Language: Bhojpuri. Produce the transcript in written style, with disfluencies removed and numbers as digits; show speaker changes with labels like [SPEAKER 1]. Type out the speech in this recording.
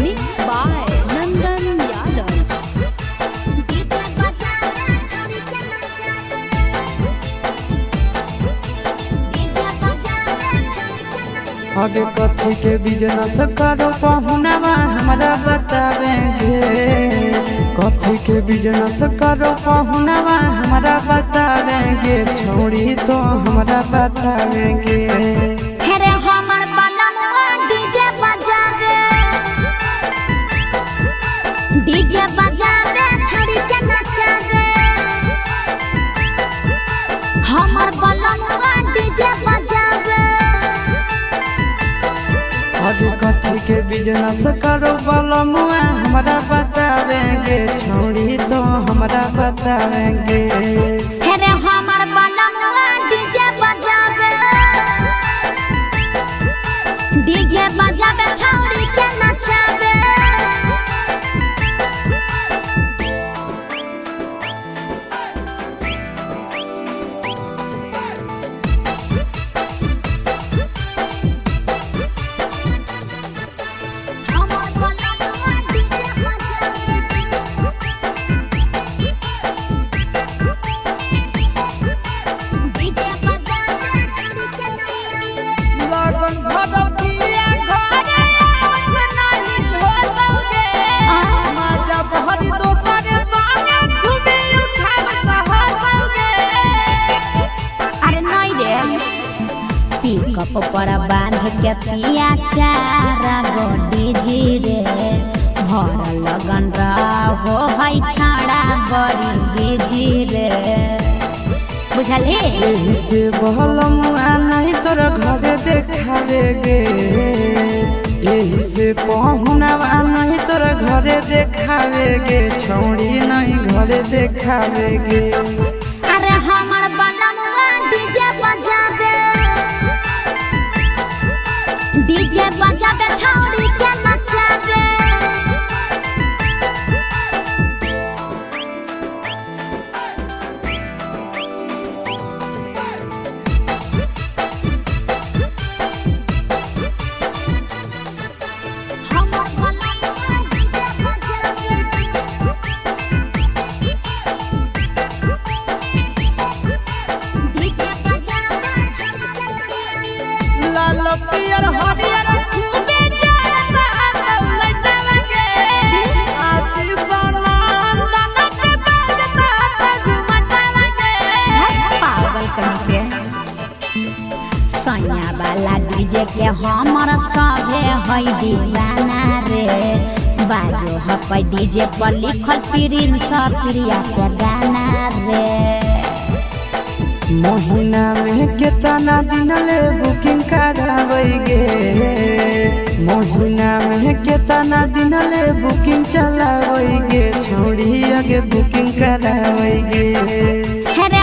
[SPEAKER 1] Mixed by Nandan Yadav.
[SPEAKER 2] आगे कथी के बिजनेस करो पहुनवा हमरा बतावेंगे। कथी के बिजनेस करो पहुनवा हमरा बतावेंगे। छोड़ी तो हमरा बतावेंगे।
[SPEAKER 3] हेरे हमर बलमुआ डीजे बजावे छड़ी के नचावे। हमर बलमुआ डीजे बजावे।
[SPEAKER 2] आगे कथी के बिजनेस करो बलमुआ हमरा बतावेंगे। छोड़ी तो हमरा बतावेंगे।
[SPEAKER 3] हेरे हमर बलमुआ डीजे बजावे छड़ी के नचावे। पिकअप पर बांध के पिया चारा गोडी जी रे। भर लगन रहो है छाड़ा बड़ी बिजी रे। बुझली
[SPEAKER 2] यही से बलमुआ नहीं तोर घरे देखावेगे। यही से पहुनवा नहीं तोर घरे देखावेगे। छौड़ी नहीं घरे देखावेगे।
[SPEAKER 3] अरे हमर बलमुआ डीजे बजावे छौड़ी के नचावे।
[SPEAKER 2] लाल पियर हरियर खूबे जरता दौलत लगे। आशीष नंदन के बजता झुमट लगे।
[SPEAKER 3] पागल कहीं पे सैया वाला डीजे के हमर सभे है दीवाना रे। बाजो है डीजे पर लिखल प्रिंस प्रिया के गाना रे।
[SPEAKER 2] महीना में कितना दिन ले बुकिंग करावेगे। महीना में कितना दिन ले बुकिंग चलावेगे। छोड़ी आगे बुकिंग करावेगे।
[SPEAKER 3] हेरे